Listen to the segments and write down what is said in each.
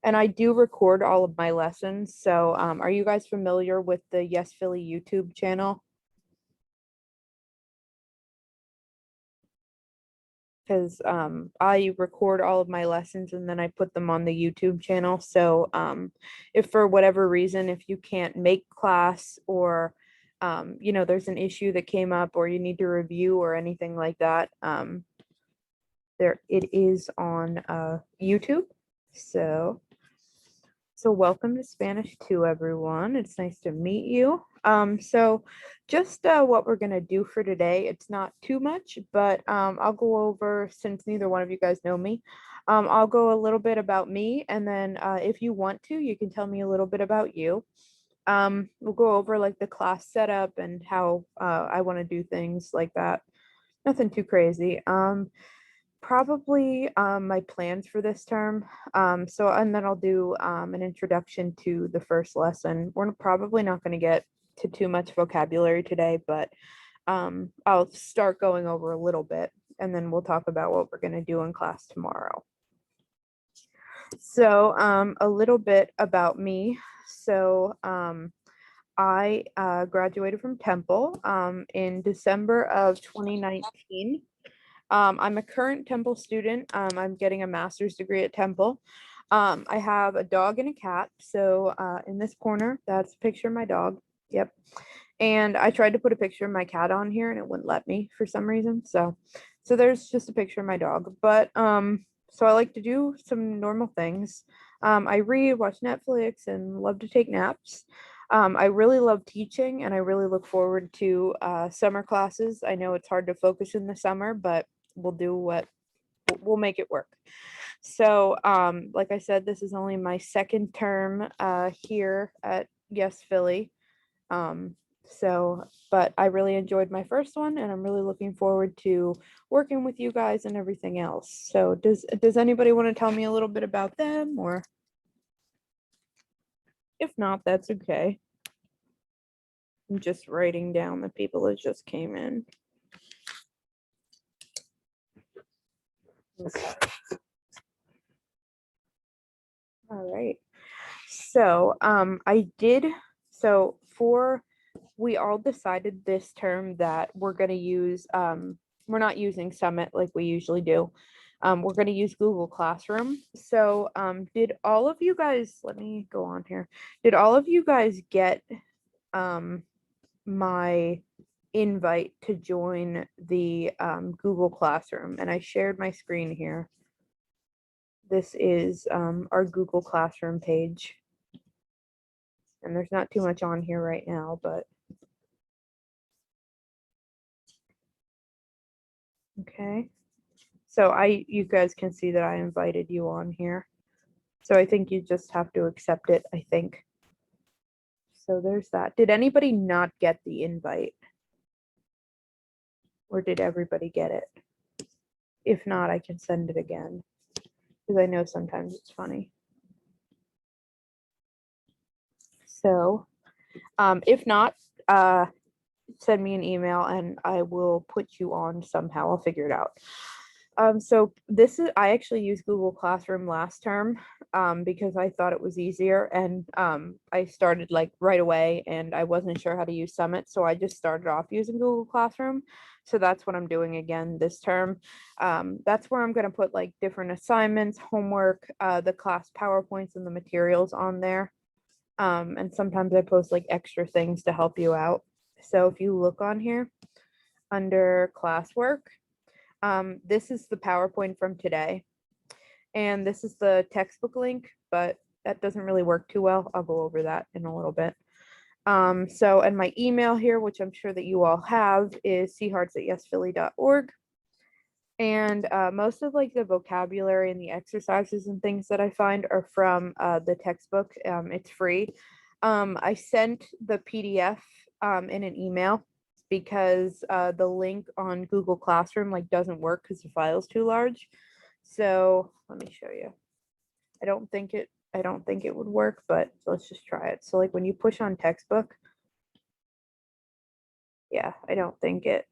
And I do record all of my lessons. So are you guys familiar with the Yes Philly YouTube channel? Because I record all of my lessons and then I put them on the YouTube channel. So if for whatever reason, if you can't make class or there's an issue that came up or you need to review or anything like that, there it is on YouTube. So welcome to Spanish 2, everyone. It's nice to meet you. So just what we're going to do for today, it's not too much, but I'll go over, since neither one of you guys know me, I'll go a little bit about me, and then if you want to, you can tell me a little bit about you. We'll go over like the class setup and how I want to do things like that. Nothing too crazy. Probably my plans for this term. And then I'll do an introduction to the first lesson. We're probably not going to get to too much vocabulary today, but I'll start going over a little bit and then we'll talk about what we're going to do in class tomorrow. So a little bit about me. So I graduated from Temple in December of 2019. I'm a current Temple student. I'm getting a master's degree at Temple. I have a dog and a cat. So in this corner, that's a picture of my dog. Yep. And I tried to put a picture of my cat on here and it wouldn't let me for some reason. So there's just a picture of my dog. But so I like to do some normal things. I read, watch Netflix, and love to take naps. I really love teaching and I really look forward to summer classes. I know it's hard to focus in the summer, but we'll make it work. So like I said, this is only my second term here at Yes Philly. But I really enjoyed my first one and I'm really looking forward to working with you guys and everything else. So does anybody want to tell me a little bit about them, or if not, that's okay. I'm just writing down the people that just came in. All right. So we all decided this term that we're going to use, we're not using Summit like we usually do. We're going to use Google Classroom. So did all of you guys, let me go on here. Did all of you guys get my invite to join the Google Classroom? And I shared my screen here. This is our Google Classroom page. And there's not too much on here right now, but okay. So you guys can see that I invited you on here. So I think you just have to accept it, I think. So there's that. Did anybody not get the invite? Or did everybody get it? If not, I can send it again, because I know sometimes it's funny. So if not, send me an email and I will put you on somehow. I'll figure it out. So I actually used Google Classroom last term because I thought it was easier, and I started like right away and I wasn't sure how to use Summit. So I just started off using Google Classroom. So that's what I'm doing again this term. That's where I'm going to put like different assignments, homework, the class PowerPoints and the materials on there. And sometimes I post like extra things to help you out. So if you look on here under classwork, this is the PowerPoint from today. And this is the textbook link, but that doesn't really work too well. I'll go over that in a little bit. And my email here, which I'm sure that you all have, is chearts@yesphilly.org. And most of like the vocabulary and the exercises and things that I find are from the textbook. It's free. I sent the PDF in an email because the link on Google Classroom like doesn't work because the file's too large. So let me show you. I don't think it would work, but let's just try it. So like when you push on textbook, yeah, I don't think it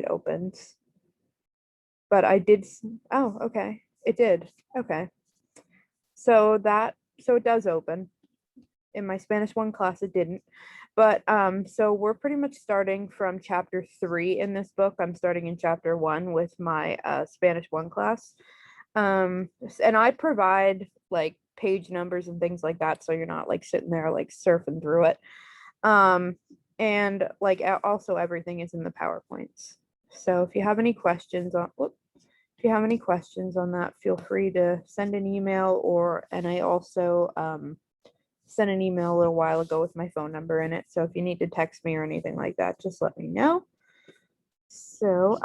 opens. But I did, oh, okay, it did. Okay. So it does open. In my Spanish 1 class, it didn't. But so we're pretty much starting from chapter 3 in this book. I'm starting in chapter 1 with my Spanish 1 class. And I provide like page numbers and things like that, so you're not like sitting there like surfing through it. And like also everything is in the PowerPoints. So if you have any questions on if you have any questions on that, feel free to send an email, and I also sent an email a little while ago with my phone number in it. So if you need to text me or anything like that, just let me know. So,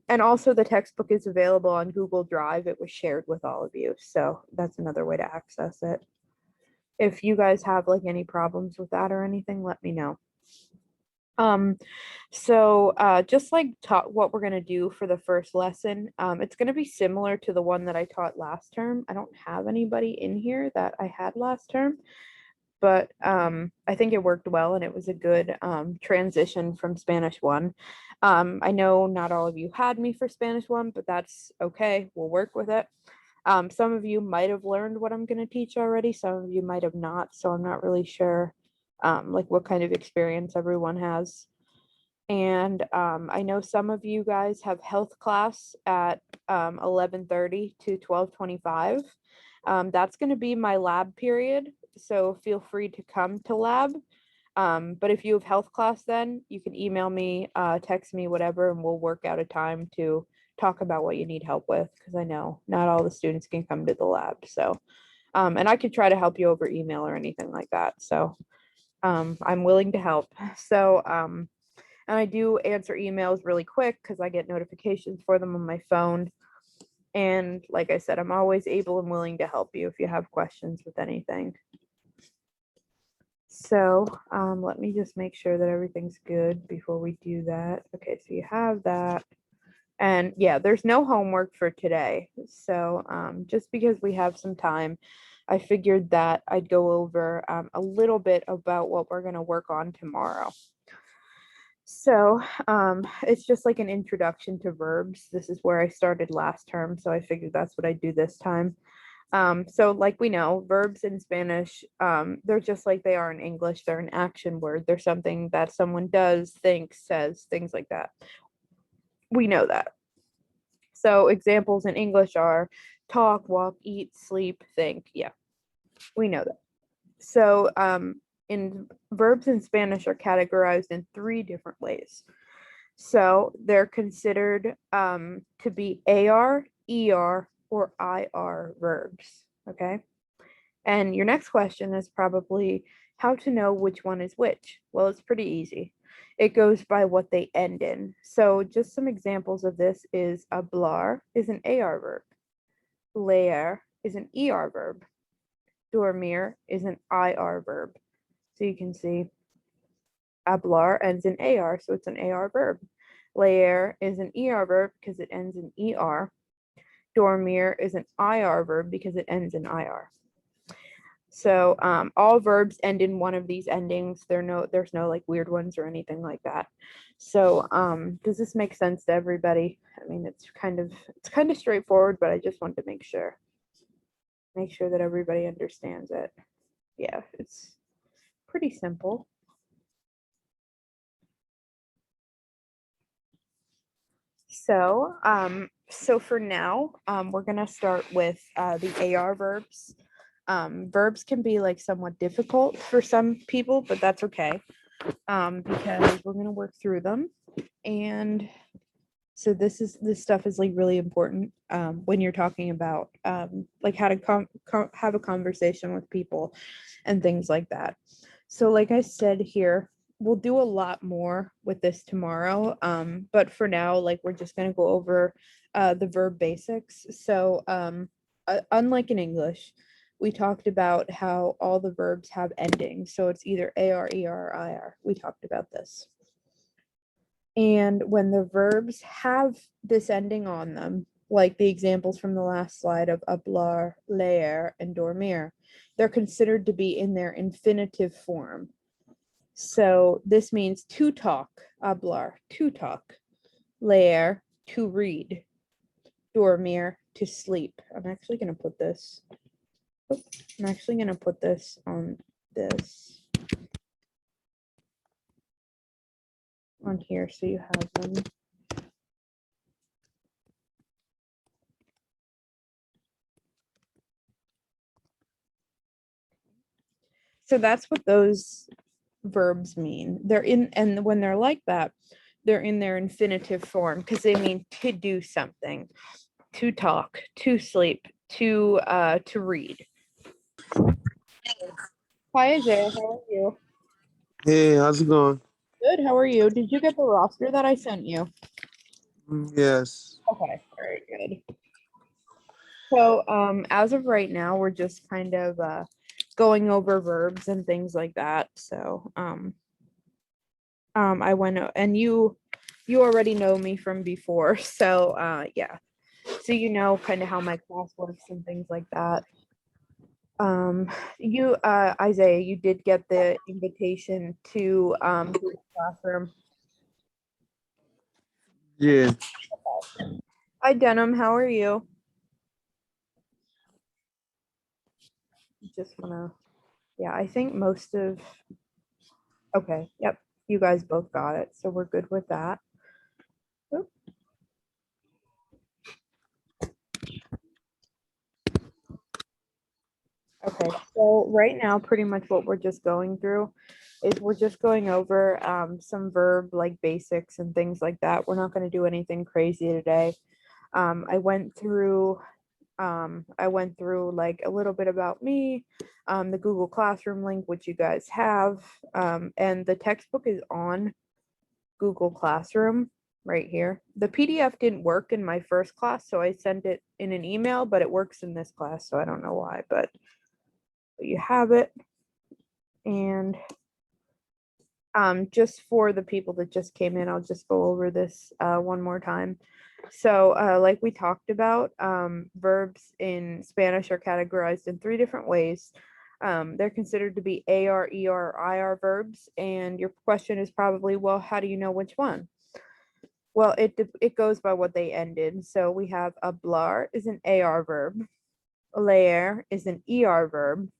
and also the textbook is available on Google Drive. It was shared with all of you. So that's another way to access it. If you guys have like any problems with that or anything, let me know. Just like what we're gonna do for the first lesson, it's gonna be similar to the one that I taught last term. I don't have anybody in here that I had last term, but I think it worked well and it was a good transition from Spanish 1. I know not all of you had me for Spanish 1, but that's okay. We'll work with it. Some of you might have learned what I'm going to teach already. Some of you might have not. So I'm not really sure like what kind of experience everyone has. And I know some of you guys have health class at 11:30 to 12:25. That's going to be my lab period. So feel free to come to lab. But if you have health class, then you can email me, text me, whatever, and we'll work out a time to talk about what you need help with, because I know not all the students can come to the lab. So, and I could try to help you over email or anything like that. So, I'm willing to help. So, and I do answer emails really quick because I get notifications for them on my phone. And like I said, I'm always able and willing to help you if you have questions with anything. So let me just make sure that everything's good before we do that. Okay, so you have that. And yeah, there's no homework for today. So just because we have some time, I figured that I'd go over a little bit about what we're going to work on tomorrow. So it's just like an introduction to verbs. This is where I started last term, so I figured that's what I'd do this time. So like we know, verbs in Spanish, they're just like they are in English. They're an action word. They're something that someone does, thinks, says, things like that. We know that. So examples in English are talk, walk, eat, sleep, think. Yeah, we know that. So in verbs in Spanish are categorized in 3 different ways. So they're considered to be AR, ER, or IR verbs. Okay. And your next question is probably how to know which one is which. Well, it's pretty easy. It goes by what they end in. So just some examples of this is hablar is an AR verb. Leer is an ER verb. Dormir is an IR verb. So you can see hablar ends in AR, so it's an AR verb. Leer is an ER verb because it ends in ER. Dormir is an IR verb because it ends in IR. So all verbs end in one of these endings. There's no like weird ones or anything like that. So does this make sense to everybody? I mean, it's kind of straightforward, but I just want to make sure that everybody understands it. Yeah, it's pretty simple. So so for now, we're gonna start with the AR verbs. Verbs can be like somewhat difficult for some people, but that's okay, because we're going to work through them. And so this stuff is like really important when you're talking about like how to have a conversation with people and things like that. So like I said here, we'll do a lot more with this tomorrow, but for now, like we're just going to go over the verb basics. So unlike in English, we talked about how all the verbs have endings. So it's either AR, ER, or IR. We talked about this. And when the verbs have this ending on them, like the examples from the last slide of hablar, leer, and dormir, they're considered to be in their infinitive form. So this means to talk, hablar, to talk, leer, to read, dormir, to sleep. I'm actually going to put this I'm actually going to put this on this on here so you have them. So that's what those verbs mean. They're in, and when they're like that, they're in their infinitive form because they mean to do something, to talk, to sleep, to read. Hi Isaiah, how are you? Hey, how's it going? Good, how are you? Did you get the roster that I sent you? Yes. Okay, very good. So as of right now, we're just kind of going over verbs and things like that. So I went and you already know me from before. So yeah. So you know kind of how my class works and things like that. You Isaiah, you did get the invitation to Google Classroom. Yeah. Hi Denim, how are you? Just wanna, yeah, I think most of, okay, yep, you guys both got it, so we're good with that. Oop. Okay, so right now, pretty much what we're just going through is we're just going over some verb like basics and things like that. We're not going to do anything crazy today. I went through like a little bit about me, the Google Classroom link, which you guys have, and the textbook is on Google Classroom right here. The PDF didn't work in my first class, so I sent it in an email, but it works in this class, so I don't know why, but you have it. And just for the people that just came in, I'll just go over this one more time. So like we talked about, verbs in Spanish are categorized in 3 different ways. They're considered to be AR, ER, IR verbs. And your question is probably, well, how do you know which one? Well, it goes by what they ended. So we have hablar is an AR verb, leer is an ER verb,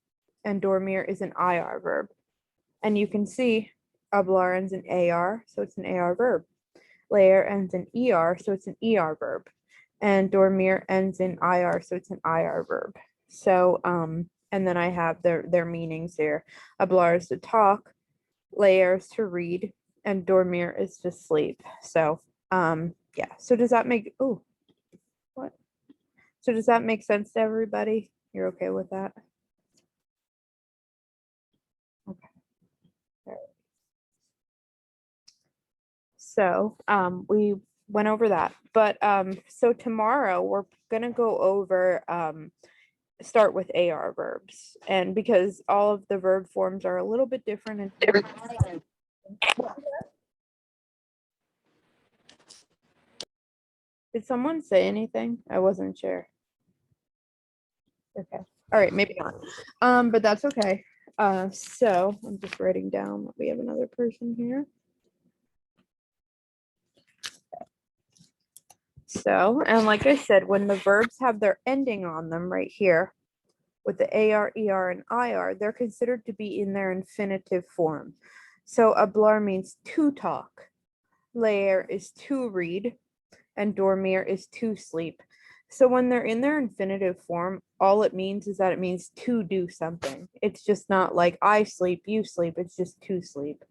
and dormir is an IR verb. And you can see hablar ends in AR, so it's an AR verb. Leer ends in ER, so it's an ER verb. And dormir ends in IR, so it's an IR verb. So, and then I have their meanings here. Hablar is to talk, leer is to read, and dormir is to sleep. So, yeah. So does that make, oh, what? So does that make sense to everybody? You're okay with that? Okay. So we went over that. But so tomorrow we're gonna go over start with AR verbs. And because all of the verb forms are a little bit different and did someone say anything? I wasn't sure. Okay. All right, maybe not. But that's okay. So I'm just writing down that we have another person here. So, and like I said, when the verbs have their ending on them right here with the AR, ER, and IR, they're considered to be in their infinitive form. So hablar means to talk, leer is to read, and dormir is to sleep. So when they're in their infinitive form, all it means is that it means to do something. It's just not like I sleep, you sleep, it's just to sleep.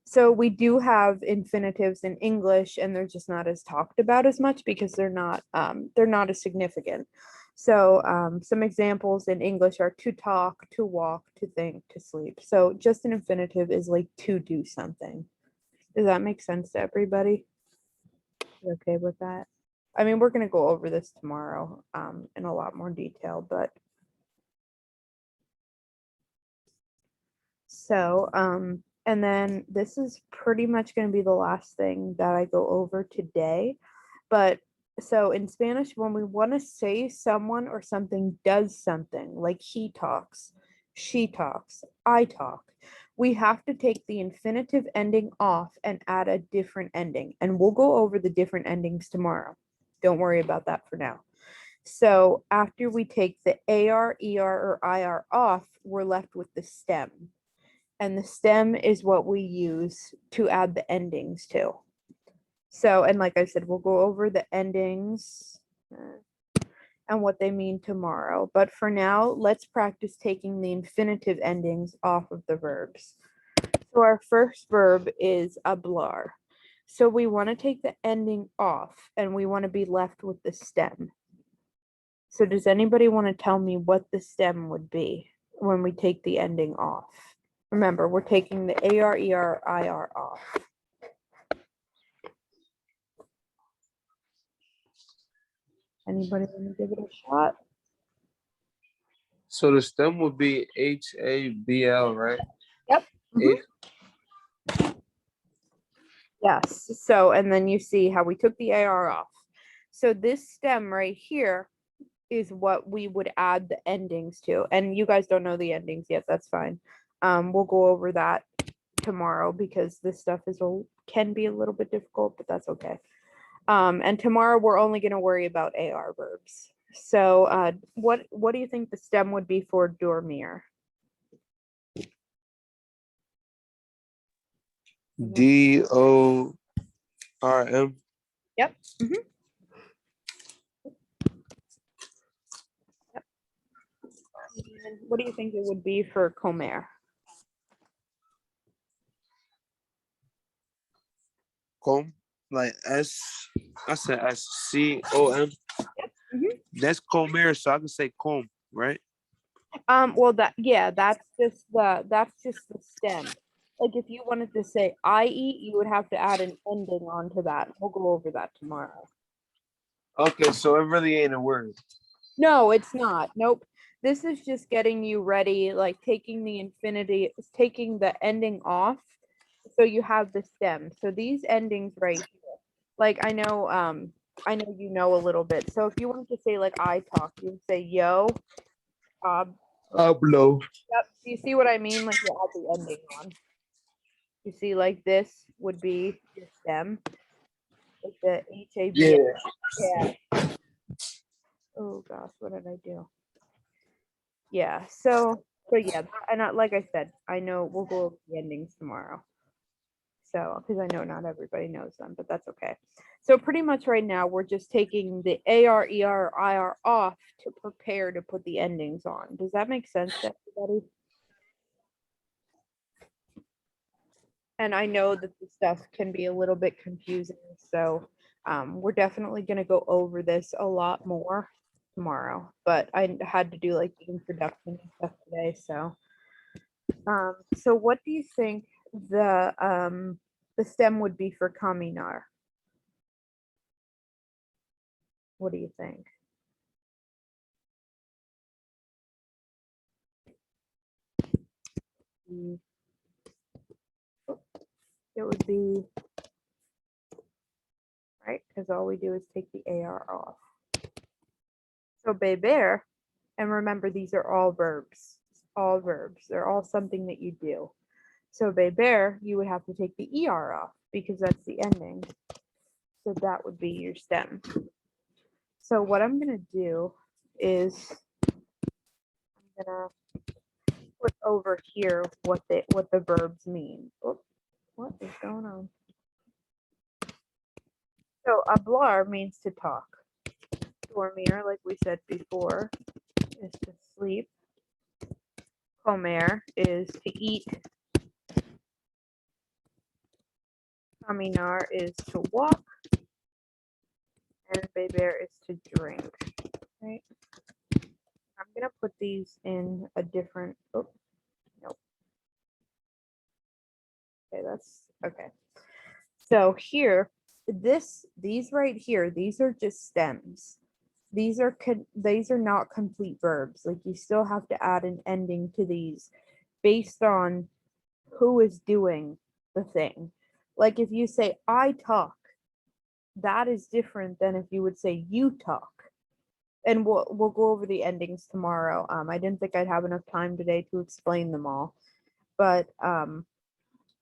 So we do have infinitives in English, and they're just not as talked about as much because they're not as significant. So some examples in English are to talk, to walk, to think, to sleep. So just an infinitive is like to do something. Does that make sense to everybody? You okay with that? I mean, we're gonna go over this tomorrow in a lot more detail, but so and then this is pretty much going to be the last thing that I go over today. But so in Spanish, when we want to say someone or something does something, like he talks, she talks, I talk, we have to take the infinitive ending off and add a different ending. And we'll go over the different endings tomorrow. Don't worry about that for now. So after we take the AR, ER, or IR off, we're left with the stem. And the stem is what we use to add the endings to. So, and like I said, we'll go over the endings and what they mean tomorrow. But for now, let's practice taking the infinitive endings off of the verbs. So our first verb is hablar. So we want to take the ending off and we want to be left with the stem. So does anybody want to tell me what the stem would be when we take the ending off? Remember, we're taking the AR, ER, IR off. Anybody want to give it a shot? So the stem would be HABL, right? Yep. Mhm. Yes. So, and then you see how we took the AR off. So this stem right here is what we would add the endings to. And you guys don't know the endings yet. That's fine. We'll go over that tomorrow because this stuff can be a little bit difficult, but that's okay. And tomorrow we're only going to worry about AR verbs. So what do you think the stem would be for dormir? DORM. Yep. Yep. And what do you think it would be for comer? Com. Like S. I said SCOM. Mhm. That's comer, so I can say com, right? Well, that's just the stem. Like if you wanted to say I eat, you would have to add an ending onto that. We'll go over that tomorrow. Okay, so it really ain't a word. No, it's not. Nope. This is just getting you ready, like taking the ending off, so you have the stem. So these endings right here, like I know you know a little bit. So if you wanted to say like I talk, you would say yo, Hablo. yep. Do you see what I mean? Like you add the ending on. You see, like this would be your stem, like the HAB. Yeah. Yeah. Oh gosh, what did I do? Yeah. So yeah, and like I said, I know we'll go over the endings tomorrow. So because I know not everybody knows them, but that's okay. So pretty much right now we're just taking the AR, ER, IR off to prepare to put the endings on. Does that make sense to everybody? And I know that the stuff can be a little bit confusing, so we're definitely going to go over this a lot more tomorrow. But I had to do like the introduction and stuff today, so what do you think the stem would be for caminar? What do you think? It would be right because all we do is take the AR off. So beber, and remember these are all verbs. All verbs. They're all something that you do. So beber, you would have to take the ER off because that's the ending. So that would be your stem. So what I'm gonna do is I'm gonna put over here what the verbs mean. Oops, what is going on? So hablar means to talk. Dormir, like we said before, is to sleep. Comer is to eat. Caminar is to walk. And beber is to drink. Right? I'm gonna put these in a different. Oh, nope. Okay, that's okay. So here, these right here, these are just stems. These are not complete verbs. Like you still have to add an ending to these based on who is doing the thing. Like if you say I talk, that is different than if you would say you talk. And we'll go over the endings tomorrow. I didn't think I'd have enough time today to explain them all, but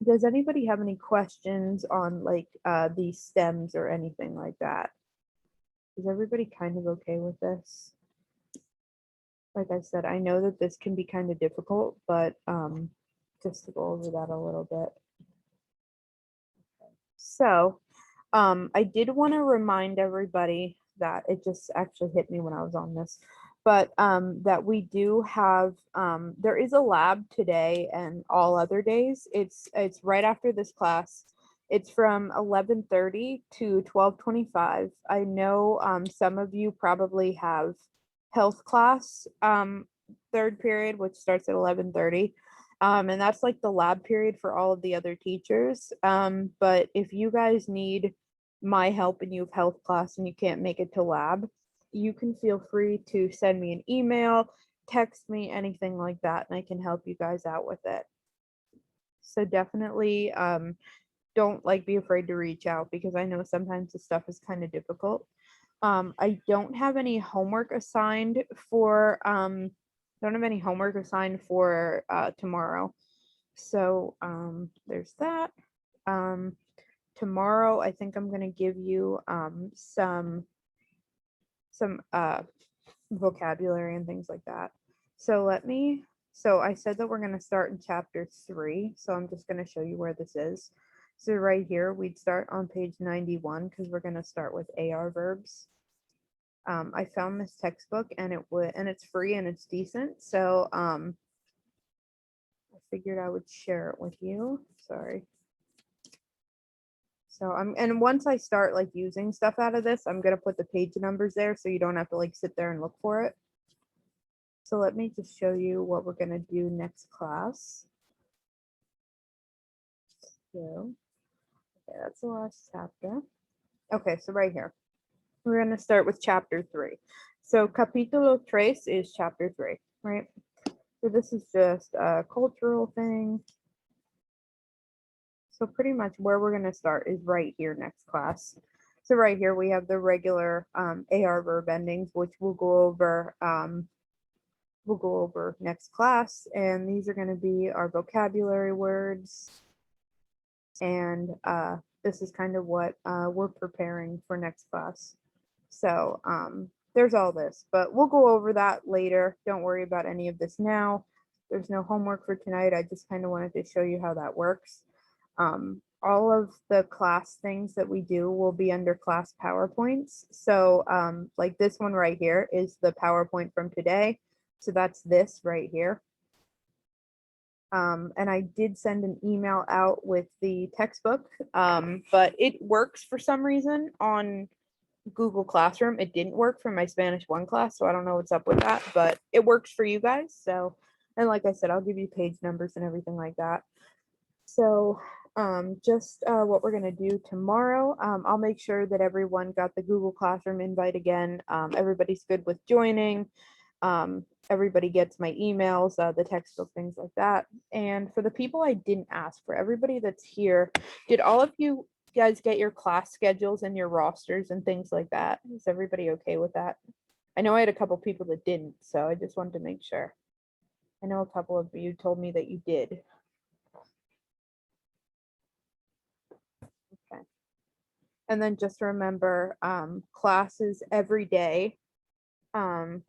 does anybody have any questions on like these stems or anything like that? Is everybody kind of okay with this? Like I said, I know that this can be kind of difficult, but just to go over that a little bit. So I did want to remind everybody that it just actually hit me when I was on this, but that we do have there is a lab today and all other days. It's right after this class. It's from 11:30 to 12:25. I know some of you probably have health class third period, which starts at 11:30. And that's like the lab period for all of the other teachers. But if you guys need my help and you have health class and you can't make it to lab, you can feel free to send me an email, text me, anything like that, and I can help you guys out with it. So definitely don't like be afraid to reach out, because I know sometimes the stuff is kind of difficult. I don't have any homework assigned for tomorrow. So there's that. Tomorrow I think I'm gonna give you some vocabulary and things like that. So I said that we're gonna start in chapter 3. So I'm just gonna show you where this is. So right here, we'd start on page 91 because we're gonna start with AR verbs. I found this textbook and it's free and it's decent. So I figured I would share it with you. Sorry. So and once I start like using stuff out of this, I'm gonna put the page numbers there so you don't have to like sit there and look for it. So let me just show you what we're gonna do next class. So okay, that's the last chapter. Okay, so right here. We're going to start with chapter 3. So capítulo 3 is chapter 3, right? So this is just a cultural thing. So pretty much where we're going to start is right here next class. So right here we have the regular AR verb endings, which we'll go over next class, and these are going to be our vocabulary words. And this is kind of what we're preparing for next class. So there's all this, but we'll go over that later. Don't worry about any of this now. There's no homework for tonight. I just kind of wanted to show you how that works. All of the class things that we do will be under class PowerPoints. So like this one right here is the PowerPoint from today. So that's this right here. And I did send an email out with the textbook, but it works for some reason on Google Classroom. It didn't work for my Spanish 1 class, so I don't know what's up with that, but it works for you guys. So, and like I said, I'll give you page numbers and everything like that. So just what we're going to do tomorrow, I'll make sure that everyone got the Google Classroom invite again. Everybody's good with joining. Everybody gets my emails, the textbook, things like that. And for the people I didn't ask, for everybody that's here, did all of you guys get your class schedules and your rosters and things like that? Is everybody okay with that? I know I had a couple people that didn't, so I just wanted to make sure. I know a couple of you told me that you did. Okay. And then just remember, classes every day from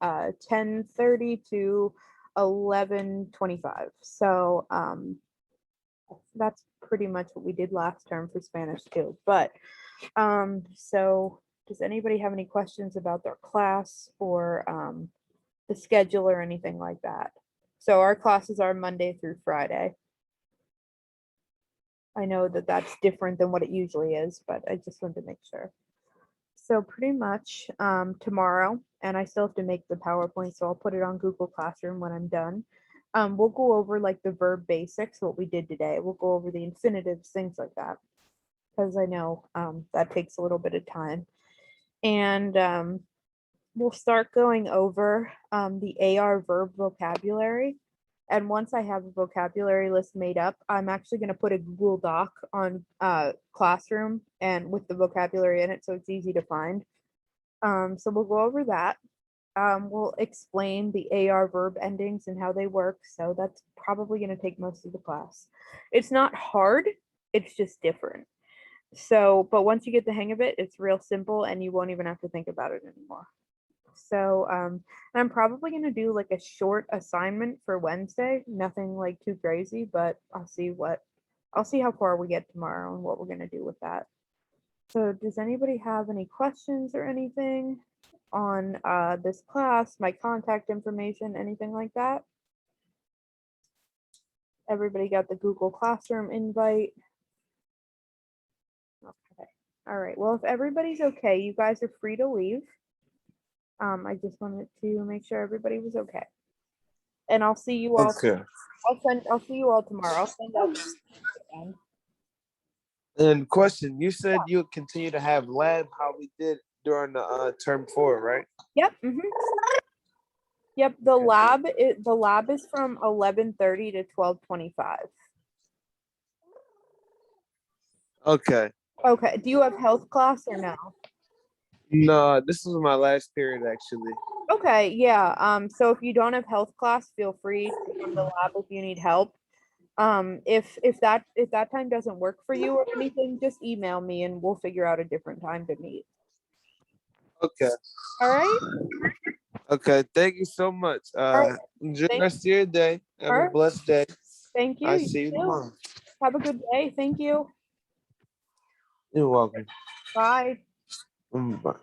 10:30 to 11:25. So that's pretty much what we did last term for Spanish too. But so does anybody have any questions about their class or the schedule or anything like that? So our classes are Monday through Friday. I know that that's different than what it usually is, but I just wanted to make sure. So pretty much tomorrow, and I still have to make the PowerPoint, so I'll put it on Google Classroom when I'm done. We'll go over like the verb basics, what we did today. We'll go over the infinitives, things like that, because I know that takes a little bit of time. And we'll start going over the AR verb vocabulary. And once I have a vocabulary list made up, I'm actually going to put a Google Doc on Classroom and with the vocabulary in it, so it's easy to find. So we'll go over that. We'll explain the AR verb endings and how they work. So that's probably going to take most of the class. It's not hard, it's just different. So, but once you get the hang of it, it's real simple and you won't even have to think about it anymore. So, and I'm probably going to do like a short assignment for Wednesday, nothing like too crazy, but I'll see how far we get tomorrow and what we're going to do with that. So, does anybody have any questions or anything on this class, my contact information, anything like that? Everybody got the Google Classroom invite? Okay. All right. Well, if everybody's okay, you guys are free to leave. I just wanted to make sure everybody was okay. And I'll see you all. Okay. I'll see you all tomorrow. I'll send out again. And question, you said you would continue to have lab how we did during the term 4, right? Yep. Yep. The lab is from 11:30 to 12:25. Okay. Okay. Do you have health class or no? No, this was my last period actually. Okay, yeah. So if you don't have health class, feel free to come to the lab if you need help. If that time doesn't work for you or anything, just email me and we'll figure out a different time to meet. Okay. All right. Okay. Thank you so much. right. Enjoy the Thank- rest of your day. Have All a right. blessed day. Thank you. I You see you too. tomorrow. Have a good day. Thank you. You're welcome. Bye. Bye.